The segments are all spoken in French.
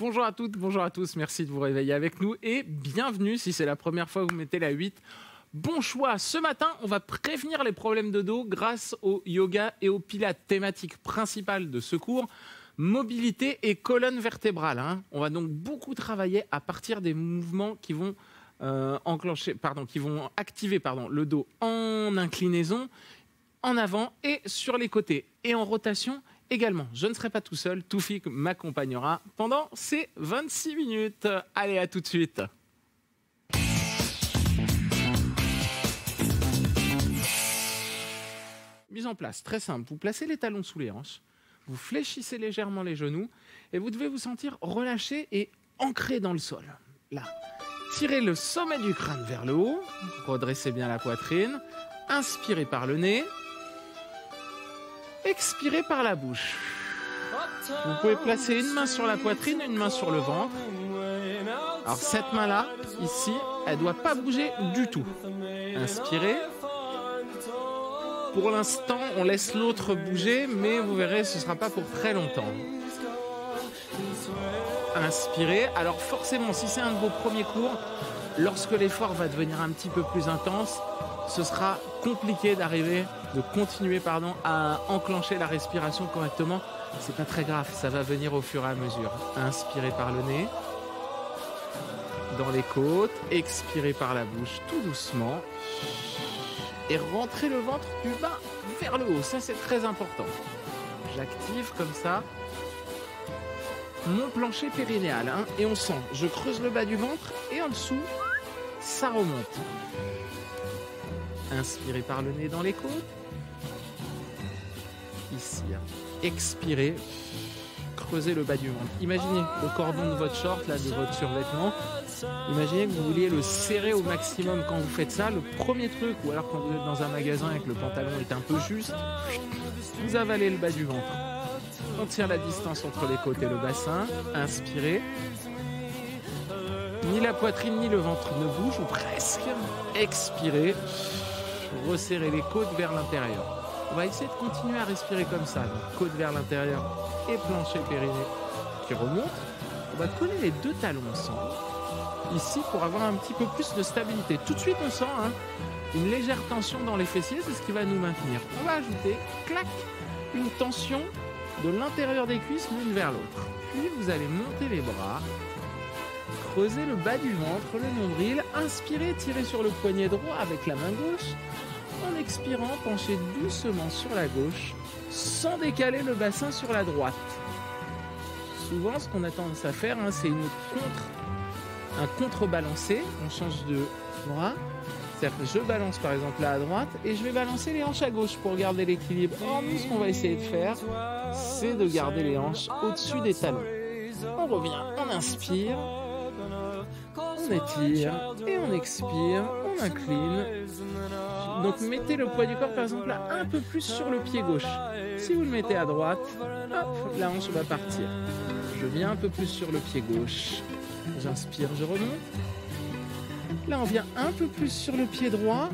Bonjour à toutes, bonjour à tous, merci de vous réveiller avec nous et bienvenue si c'est la première fois que vous mettez la 8. Bon choix, ce matin on va prévenir les problèmes de dos grâce au yoga et au pilates, thématique principale de ce cours, mobilité et colonne vertébrale. On va donc beaucoup travailler à partir des mouvements qui vont activer le dos en inclinaison, en avant et sur les côtés et en rotation également. Je ne serai pas tout seul, Toufik m'accompagnera pendant ces 26 minutes. Allez, à tout de suite. Mise en place, très simple. Vous placez les talons sous les hanches, vous fléchissez légèrement les genoux et vous devez vous sentir relâché et ancré dans le sol. Là, tirez le sommet du crâne vers le haut, redressez bien la poitrine, inspirez par le nez, expirez par la bouche. Vous pouvez placer une main sur la poitrine, une main sur le ventre. Alors cette main-là, ici, elle ne doit pas bouger du tout. Inspirez. Pour l'instant, on laisse l'autre bouger, mais vous verrez, ce ne sera pas pour très longtemps. Inspirez. Alors forcément, si c'est un de vos premiers cours, lorsque l'effort va devenir un petit peu plus intense, ce sera compliqué de continuer à enclencher la respiration correctement. C'est pas très grave, ça va venir au fur et à mesure. Inspirez par le nez, dans les côtes, expirez par la bouche tout doucement et rentrez le ventre du bas vers le haut. Ça, c'est très important. J'active comme ça mon plancher périnéal et on sent, je creuse le bas du ventre et en dessous, ça remonte. Inspirez par le nez dans les côtes. Ici, expirez, creusez le bas du ventre. Imaginez le cordon de votre short, là, de votre survêtement. Imaginez que vous vouliez le serrer au maximum quand vous faites ça. Le premier truc, ou alors quand vous êtes dans un magasin et que le pantalon est un peu juste, vous avalez le bas du ventre. On tient la distance entre les côtes et le bassin. Inspirez. Ni la poitrine ni le ventre ne bougent, ou presque. Expirez. Resserrez les côtes vers l'intérieur. On va essayer de continuer à respirer comme ça. Donc, côte vers l'intérieur et plancher périnée qui remonte. On va coller les deux talons ensemble. Ici, pour avoir un petit peu plus de stabilité. Tout de suite, on sent une légère tension dans les fessiers. C'est ce qui va nous maintenir. On va ajouter, clac, une tension de l'intérieur des cuisses l'une vers l'autre. Puis, vous allez monter les bras. Creusez le bas du ventre, le nombril. Inspirez, tirez sur le poignet droit avec la main gauche. En expirant, penchez doucement sur la gauche, sans décaler le bassin sur la droite. Souvent, ce qu'on a tendance à faire, c'est un contrebalancé. On change de bras. C'est-à-dire que je balance par exemple là à droite et je vais balancer les hanches à gauche pour garder l'équilibre. Or, nous, ce qu'on va essayer de faire, c'est de garder les hanches au-dessus des talons. On revient, on inspire. On étire et on expire, on incline. Donc mettez le poids du corps par exemple là un peu plus sur le pied gauche. Si vous le mettez à droite, hop, la hanche va partir. Je viens un peu plus sur le pied gauche. J'inspire, je remonte. Là on vient un peu plus sur le pied droit.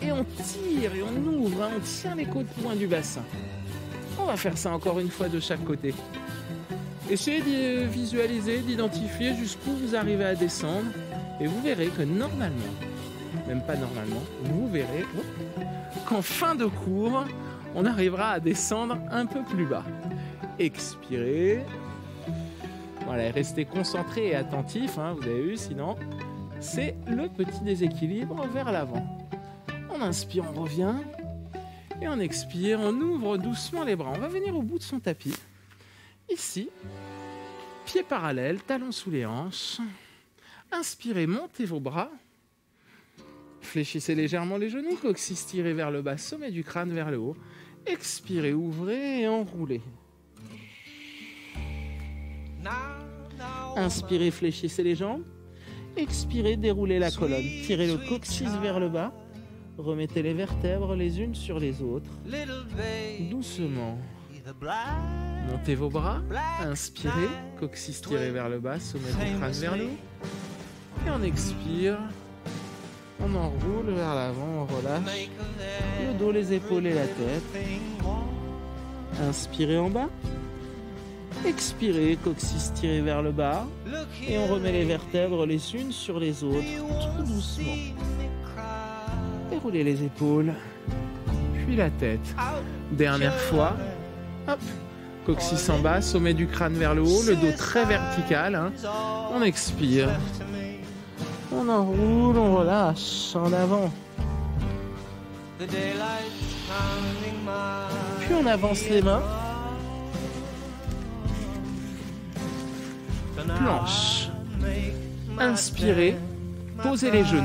Et on tire et on ouvre, on tient les côtes loin du bassin. On va faire ça encore une fois de chaque côté. Essayez de visualiser, d'identifier jusqu'où vous arrivez à descendre et vous verrez que normalement, même pas normalement, vous verrez qu'en fin de cours, on arrivera à descendre un peu plus bas. Expirez. Voilà, restez concentré et attentif, vous avez vu, sinon c'est le petit déséquilibre vers l'avant. On inspire, on revient et on expire, on ouvre doucement les bras. On va venir au bout de son tapis. Ici, pieds parallèles, talons sous les hanches. Inspirez, montez vos bras. Fléchissez légèrement les genoux, coccyx tiré vers le bas, sommet du crâne vers le haut. Expirez, ouvrez et enroulez. Inspirez, fléchissez les jambes. Expirez, déroulez la colonne. Tirez le coccyx vers le bas. Remettez les vertèbres les unes sur les autres. Doucement. Montez vos bras, inspirez, coccyx tiré vers le bas, sommet du crâne vers le haut. Et on expire, on enroule vers l'avant, on relâche le dos, les épaules et la tête. Inspirez en bas. Expirez, coccyx tiré vers le bas. Et on remet les vertèbres les unes sur les autres, tout doucement. Déroulez les épaules, puis la tête. Dernière fois. Hop. Coccyx en bas, sommet du crâne vers le haut, le dos très vertical. Hein. On expire. On enroule, on relâche en avant. Puis on avance les mains. Planche. Inspirez, posez les genoux.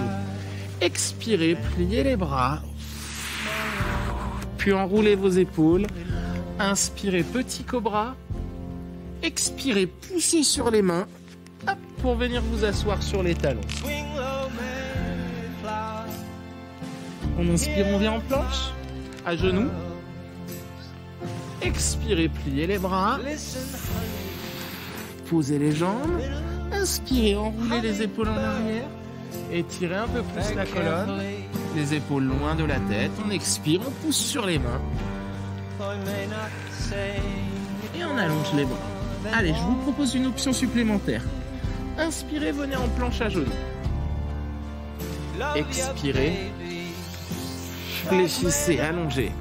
Expirez, pliez les bras. Puis enroulez vos épaules. Inspirez, petit cobra. Expirez, poussez sur les mains. Hop, pour venir vous asseoir sur les talons. On inspire, on vient en planche. À genoux. Expirez, pliez les bras. Posez les jambes. Inspirez, enroulez les épaules en arrière. Étirez un peu plus la colonne. Les épaules loin de la tête. On expire, on pousse sur les mains. Et on allonge les bras. Allez, je vous propose une option supplémentaire. Inspirez, venez en planche à genoux. Expirez. Fléchissez, allongez.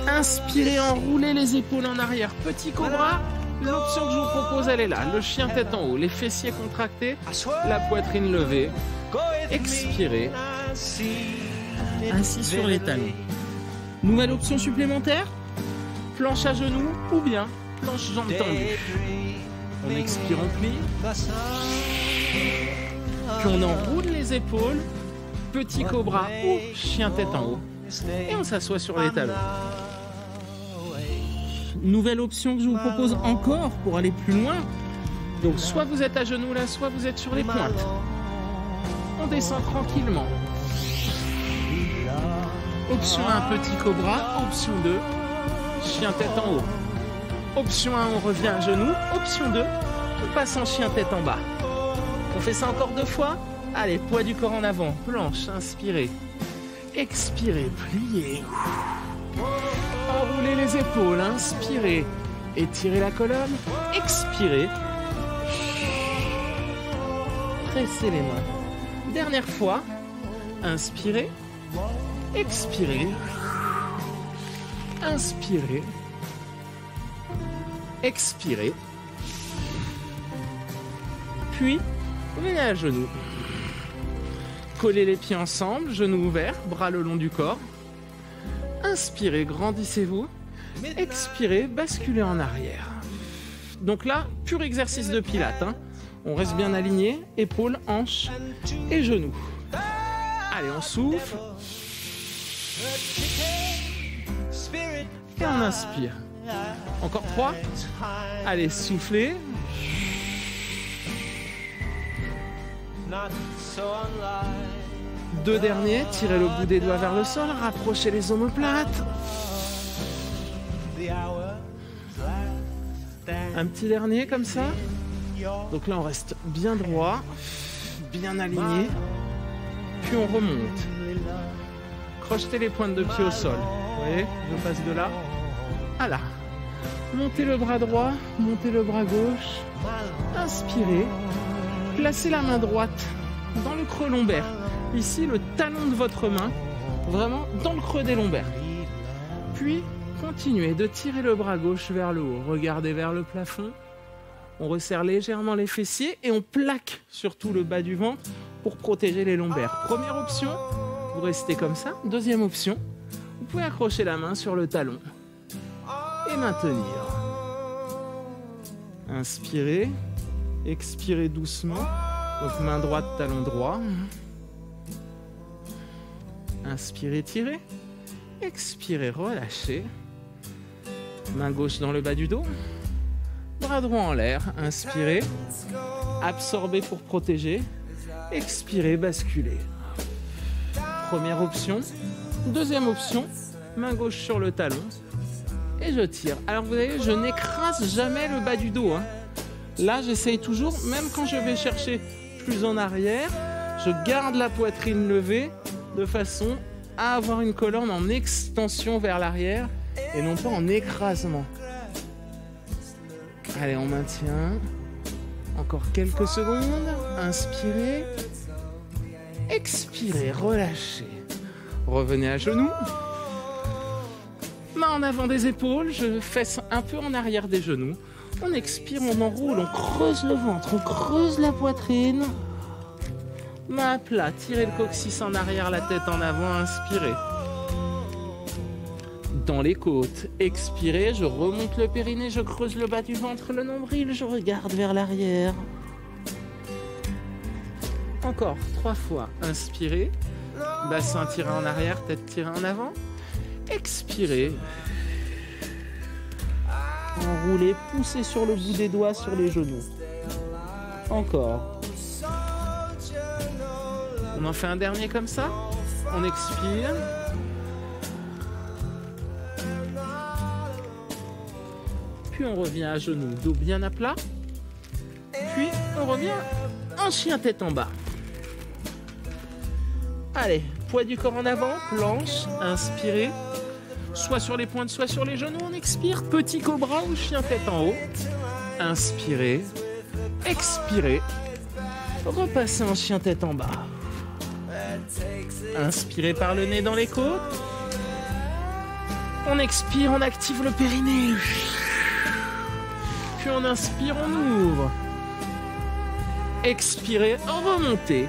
Inspirez, enroulez les épaules en arrière. Petit cobra. L'option que je vous propose, elle est là. Le chien tête en haut, les fessiers contractés, la poitrine levée. Expirez. Assis sur les talons. Nouvelle option supplémentaire. Planche à genoux ou bien planche jambes tendues. On expire, on plie. Puis on enroule les épaules. Petit cobra ou chien tête en haut. Et on s'assoit sur les talons. Nouvelle option que je vous propose encore pour aller plus loin. Donc soit vous êtes à genoux là, soit vous êtes sur les pointes. On descend tranquillement. Option 1, petit cobra. Option 2, chien tête en haut. Option 1, on revient à genoux. Option 2, on passe en chien tête en bas. On fait ça encore 2 fois. Allez, poids du corps en avant. Planche, inspirez. Expirez, pliez. Enroulez les épaules, inspirez. Étirez la colonne. Expirez. Pressez les mains. Dernière fois. Inspirez. Expirez. Inspirez. Expirez. Puis, venez à genoux. Collez les pieds ensemble, genoux ouverts, bras le long du corps. Inspirez, grandissez-vous. Expirez, basculez en arrière. Donc là, pur exercice de pilates. Hein. On reste bien aligné, épaules, hanches et genoux. Allez, on souffle. Et on inspire. Encore 3. Allez, soufflez. Deux derniers, tirez le bout des doigts vers le sol, rapprochez les omoplates. Un petit dernier comme ça. Donc là on reste bien droit, bien aligné. Puis on remonte. Crochetez les pointes de pied au sol. Vous voyez, je passe de là à là. Montez le bras droit, montez le bras gauche. Inspirez. Placez la main droite dans le creux lombaire. Ici, le talon de votre main, vraiment dans le creux des lombaires. Puis, continuez de tirer le bras gauche vers le haut. Regardez vers le plafond. On resserre légèrement les fessiers et on plaque surtout le bas du ventre pour protéger les lombaires. Première option, vous restez comme ça. Deuxième option, vous pouvez accrocher la main sur le talon et maintenir. Inspirez. Expirez doucement. Donc main droite, talon droit. Inspirez, tirez. Expirez, relâchez. Main gauche dans le bas du dos. Bras droit en l'air. Inspirez. Absorbez pour protéger. Expirez, basculez. Première option. Deuxième option. Main gauche sur le talon. Et je tire. Alors vous voyez, je n'écrase jamais le bas du dos. Hein. Là, j'essaye toujours, même quand je vais chercher plus en arrière, je garde la poitrine levée de façon à avoir une colonne en extension vers l'arrière et non pas en écrasement. Allez, on maintient. Encore quelques secondes. Inspirez. Expirez, relâchez. Revenez à genoux. Main en avant des épaules, je fesse un peu en arrière des genoux. On expire, on enroule, on creuse le ventre, on creuse la poitrine. Main à plat, tirez le coccyx en arrière, la tête en avant, inspirez. Dans les côtes, expirez, je remonte le périnée, je creuse le bas du ventre, le nombril, je regarde vers l'arrière. Encore 3 fois, inspirez. Bassin tiré en arrière, tête tirée en avant. Expirez. Enroulez, poussez sur le bout des doigts sur les genoux. Encore. On en fait un dernier comme ça. On expire. Puis on revient à genoux, dos bien à plat. Puis on revient en chien tête en bas. Allez, poids du corps en avant, planche, inspirez. Soit sur les pointes, soit sur les genoux, on expire. Petit cobra ou chien tête en haut. Inspirez, expirez. Repassez en chien tête en bas. Inspirez par le nez dans les côtes. On expire, on active le périnée. Puis on inspire, on ouvre. Expirez, remontez.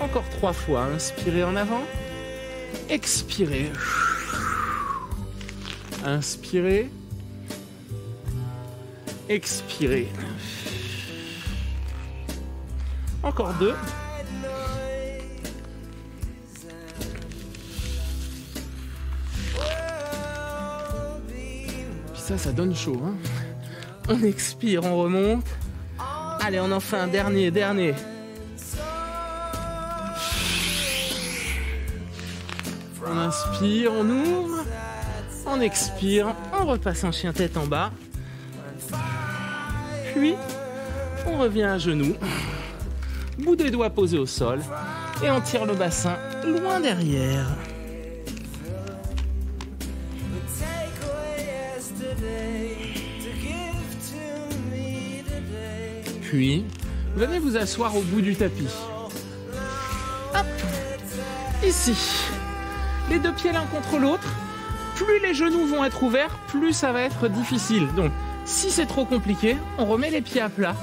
Encore 3 fois, inspirez en avant. Expirez. Inspirez. Expirez. Encore 2. Puis ça donne chaud. Hein. On expire, on remonte. Allez, on en fait un dernier. On inspire, on ouvre. On expire, on repasse en chien tête en bas. Puis, on revient à genoux. Bout des doigts posés au sol. Et on tire le bassin loin derrière. Puis, venez vous asseoir au bout du tapis. Hop, ici. Les 2 pieds l'un contre l'autre. Plus les genoux vont être ouverts, plus ça va être difficile. Donc, si c'est trop compliqué, on remet les pieds à plat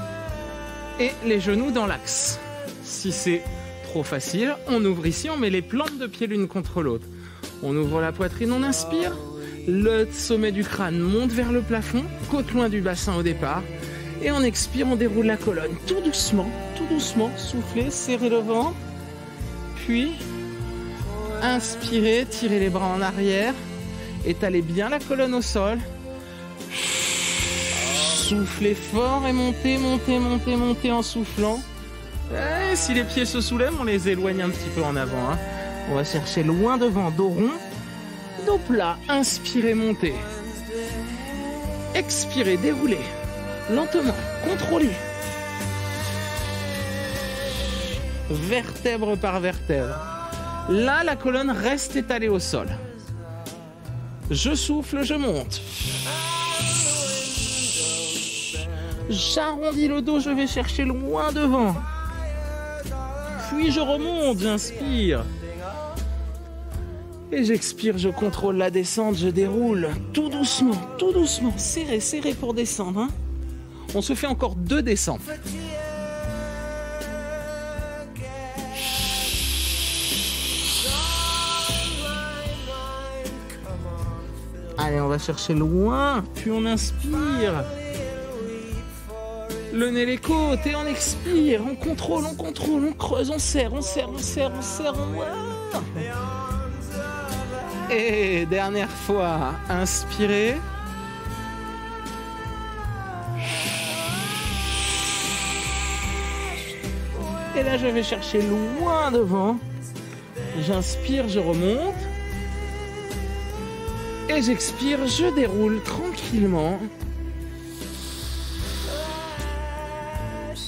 et les genoux dans l'axe. Si c'est trop facile, on ouvre ici, on met les plantes de pieds l'une contre l'autre. On ouvre la poitrine, on inspire. Le sommet du crâne monte vers le plafond, côte loin du bassin au départ. Et on expire, on déroule la colonne tout doucement, soufflez, serrez le ventre. Puis, inspirez, tirez les bras en arrière, étalez bien la colonne au sol. Soufflez fort et montez en soufflant. Et si les pieds se soulèvent, on les éloigne un petit peu en avant. Hein. On va chercher loin devant, dos rond, dos plat. Inspirez, montez. Expirez, déroulez. Lentement, contrôlez. Vertèbre par vertèbre. Là, la colonne reste étalée au sol. Je souffle, je monte. J'arrondis le dos, je vais chercher loin devant. Puis je remonte, j'inspire. Et j'expire, je contrôle la descente, je déroule. Tout doucement. Serrez pour descendre. Hein. On se fait encore 2 descentes. Allez, on va chercher loin, puis on inspire. Le nez, les côtes, et on expire. On contrôle, on creuse, on serre. Et dernière fois, inspirez. Et là, je vais chercher loin devant. J'inspire, je remonte. Et j'expire, je déroule tranquillement.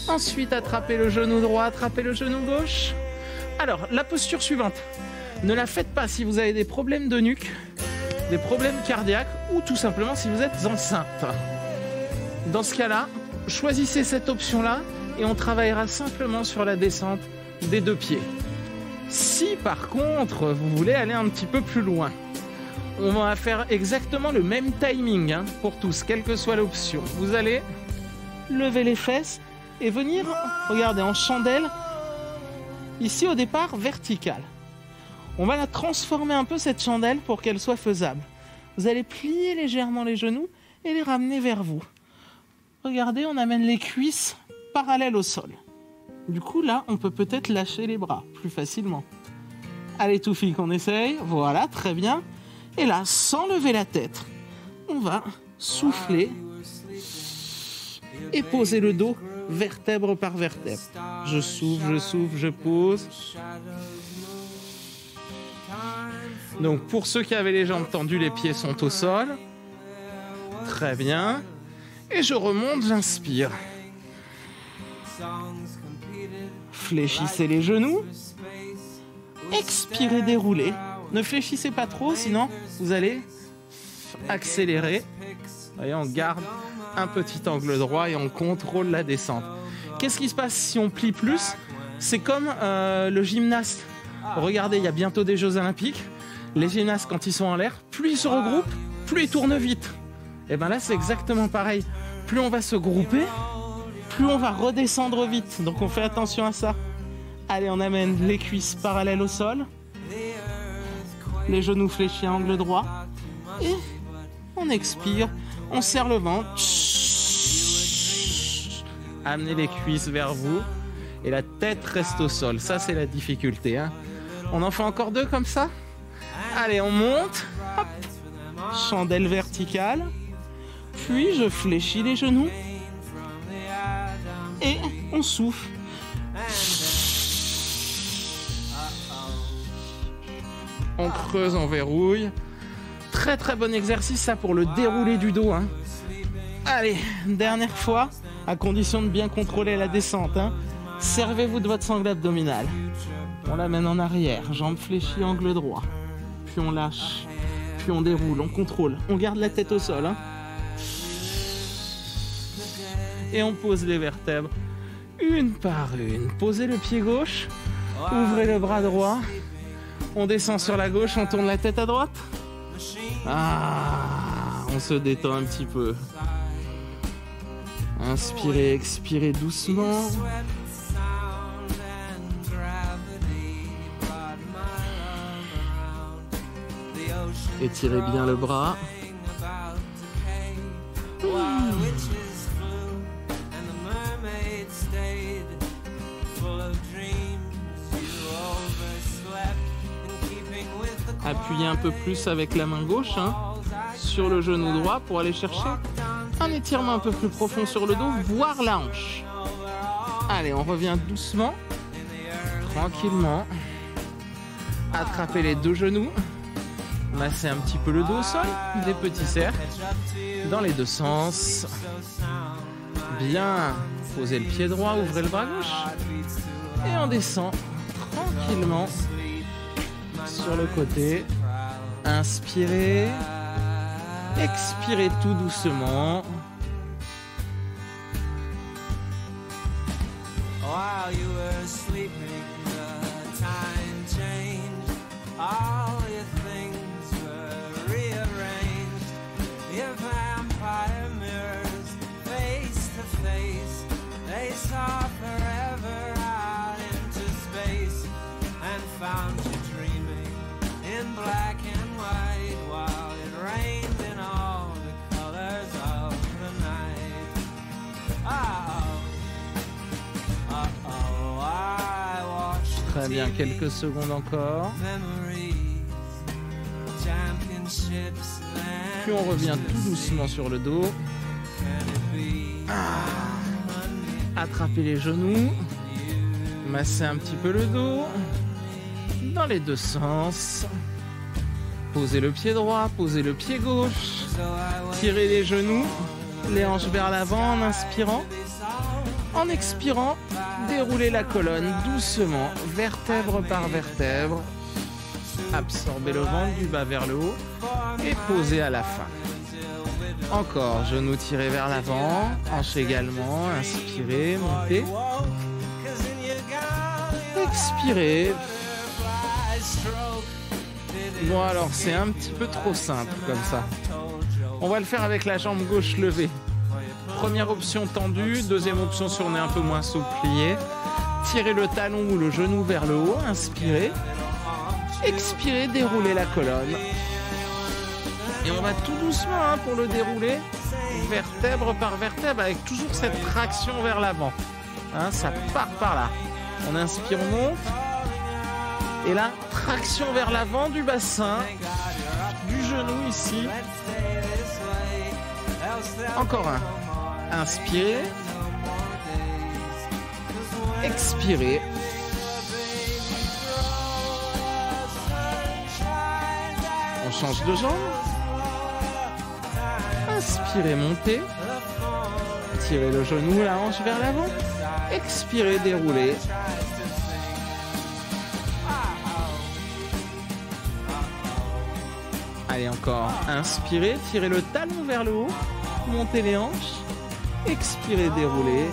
Ensuite, attrapez le genou droit, attrapez le genou gauche. Alors, la posture suivante. Ne la faites pas si vous avez des problèmes de nuque. des problèmes cardiaques ou tout simplement si vous êtes enceinte. Dans ce cas-là, choisissez cette option-là et on travaillera simplement sur la descente des 2 pieds. Si par contre, vous voulez aller un petit peu plus loin, on va faire exactement le même timing pour tous, quelle que soit l'option. Vous allez lever les fesses et venir, regardez, en chandelle, ici au départ, verticale. On va la transformer un peu cette chandelle pour qu'elle soit faisable. Vous allez plier légèrement les genoux et les ramener vers vous. Regardez, on amène les cuisses parallèles au sol. Du coup, là, on peut peut-être lâcher les bras plus facilement. Allez, tout fille qu'on essaye. Voilà, très bien. Et là, sans lever la tête, on va souffler et poser le dos vertèbre par vertèbre. Je souffle, je pose. Donc, pour ceux qui avaient les jambes tendues, les pieds sont au sol. Très bien. Et je remonte, j'inspire. Fléchissez les genoux. Expirez, déroulez. Ne fléchissez pas trop, sinon vous allez accélérer. Voyez, on garde un petit angle droit et on contrôle la descente. Qu'est-ce qui se passe si on plie plus? C'est comme le gymnaste. Regardez, il y a bientôt des Jeux Olympiques. Les gymnastes, quand ils sont en l'air, plus ils se regroupent, plus ils tournent vite. Et bien là, c'est exactement pareil. Plus on va se grouper, plus on va redescendre vite. Donc on fait attention à ça. Allez, on amène les cuisses parallèles au sol. Les genoux fléchis à angle droit. Et on expire. On serre le ventre. Amenez les cuisses vers vous. Et la tête reste au sol. Ça, c'est la difficulté. On en fait encore 2 comme ça. Allez, on monte. Hop. Chandelle verticale. Puis, je fléchis les genoux. Et on souffle. On creuse, on verrouille. Très très bon exercice ça pour le déroulé du dos. Allez, dernière fois, à condition de bien contrôler la descente. Servez-vous de votre sangle abdominale. On l'amène en arrière, jambes fléchies, angle droit. Puis on lâche, puis on déroule, on contrôle. On garde la tête au sol. Et on pose les vertèbres une par une. Posez le pied gauche, ouvrez le bras droit. On descend sur la gauche, on tourne la tête à droite. On se détend un petit peu. Inspirez, expirez doucement. Étirez bien le bras. Appuyez un peu plus avec la main gauche sur le genou droit pour aller chercher un étirement un peu plus profond sur le dos, voire la hanche. Allez, on revient doucement, tranquillement. Attrapez les 2 genoux. Massez un petit peu le dos au sol, des petits cercles dans les 2 sens. Bien, posez le pied droit, ouvrez le bras gauche. Et on descend tranquillement sur le côté. Inspirez. Expirez tout doucement. While you were sleeping, the time changed. All your things were rearranged. Your vampire mirrors, face to face, they saw forever out into space and found you dreaming in black and white while it rained in all the colors of the night. I watched. Très bien, quelques secondes encore. Puis on revient tout doucement sur le dos. Attrapez les genoux. Massez un petit peu le dos. Dans les 2 sens. Posez le pied droit, posez le pied gauche. Tirez les genoux, les hanches vers l'avant en inspirant. En expirant, déroulez la colonne doucement, vertèbre par vertèbre. Absorbez le ventre du bas vers le haut et posez à la fin. Encore, genoux tirés vers l'avant, hanches également, inspirez, montez. Expirez. Bon alors, c'est un petit peu trop simple comme ça. On va le faire avec la jambe gauche levée. Première option tendue, deuxième option si on est un peu moins souple, plié. Tirez le talon ou le genou vers le haut, inspirez. Expirez, déroulez la colonne. Et on va tout doucement pour le dérouler, vertèbre par vertèbre, avec toujours cette traction vers l'avant. Ça part par là. On inspire, on monte. Et là, traction vers l'avant du bassin, du genou ici. Encore un. Inspirez. Expirez. On change de jambe. Inspirez, montez. Tirez le genou, la hanche vers l'avant. Expirez, déroulez. Allez, encore. Inspirez, tirez le talon vers le haut. Montez les hanches. Expirez, déroulez.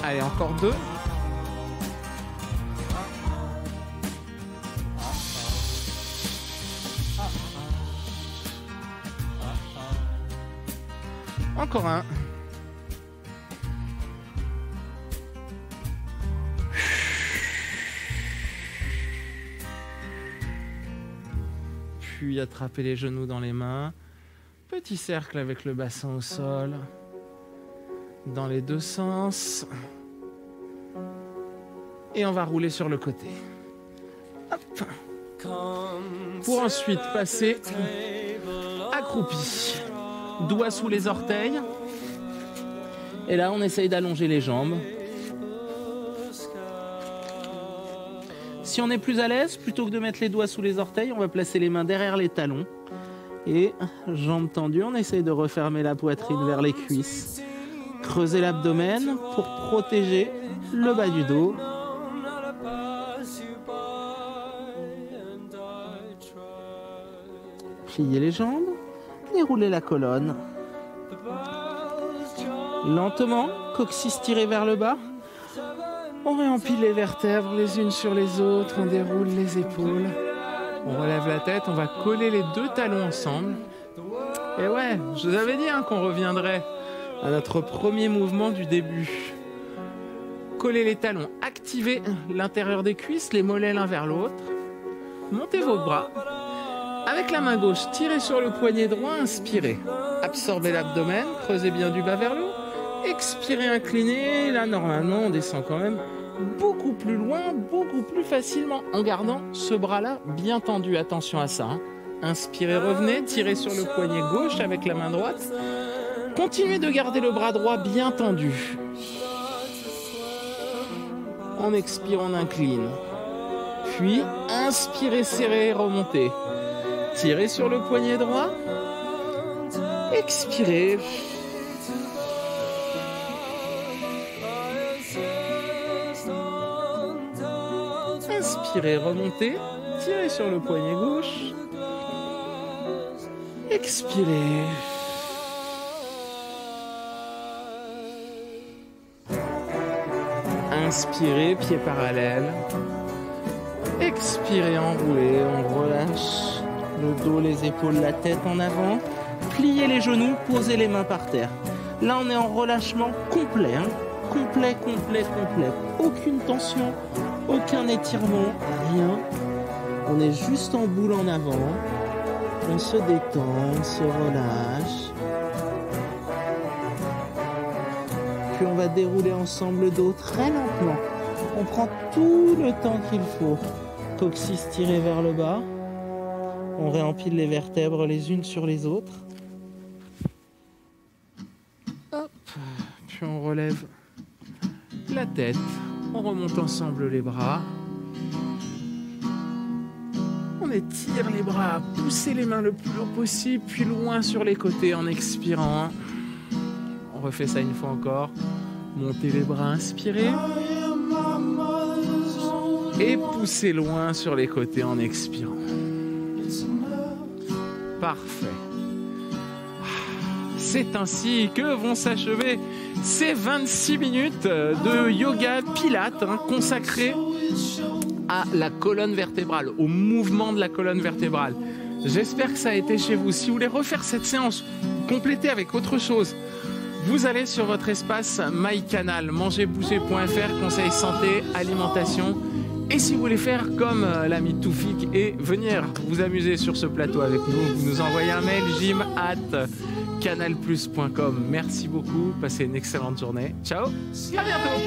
Allez, encore 2. Encore un. Puis attrapez les genoux dans les mains. Petit cercle avec le bassin au sol. Dans les deux sens. Et on va rouler sur le côté. Hop. Pour ensuite passer accroupi. Doigts sous les orteils. Et là, on essaye d'allonger les jambes. Si on est plus à l'aise, plutôt que de mettre les doigts sous les orteils, on va placer les mains derrière les talons. Et jambes tendues, on essaye de refermer la poitrine vers les cuisses. Creusez l'abdomen pour protéger le bas du dos. Pliez les jambes. Déroulez la colonne. Lentement, coccyx tiré vers le bas. On réempile les vertèbres les unes sur les autres. On déroule les épaules. On relève la tête. On va coller les deux talons ensemble. Et ouais, je vous avais dit qu'on reviendrait à notre premier mouvement du début. Collez les talons. Activez l'intérieur des cuisses, les mollets l'un vers l'autre. Montez vos bras. Avec la main gauche, tirez sur le poignet droit, inspirez. Absorbez l'abdomen, creusez bien du bas vers le haut. Expirez, inclinez. Là, normalement, on descend quand même beaucoup plus loin, beaucoup plus facilement, en gardant ce bras-là bien tendu. Attention à ça. Inspirez, revenez, tirez sur le poignet gauche avec la main droite. Continuez de garder le bras droit bien tendu. On expire, on incline. Puis, inspirez, serrez, remontez. Tirez sur le poignet droit. Expirez. Inspirez, remontez. Tirez sur le poignet gauche. Expirez. Inspirez, pieds parallèles. Expirez, enroulez, on relâche. Le dos, les épaules, la tête en avant. Pliez les genoux, posez les mains par terre. Là, on est en relâchement complet. Complet. Aucune tension, aucun étirement, rien. On est juste en boule en avant. On se détend, on se relâche. Puis on va dérouler ensemble le dos très lentement. On prend tout le temps qu'il faut. Coccyx tiré vers le bas. On réempile les vertèbres les unes sur les autres. Hop. Puis on relève la tête. On remonte ensemble les bras. On étire les bras, poussez les mains le plus loin possible, puis loin sur les côtés en expirant. On refait ça une fois encore. Montez les bras, inspirez. Et poussez loin sur les côtés en expirant. Parfait. C'est ainsi que vont s'achever ces 26 minutes de yoga pilates consacrées à la colonne vertébrale, au mouvement de la colonne vertébrale. J'espère que ça a été chez vous. Si vous voulez refaire cette séance, compléter avec autre chose, vous allez sur votre espace MyCanal, mangerbouger.fr, conseils santé, alimentation. Et si vous voulez faire comme l'ami Toufik et venir vous amuser sur ce plateau avec nous, vous nous envoyez un mail jim@canalplus.com. Merci beaucoup, passez une excellente journée. Ciao, à bientôt.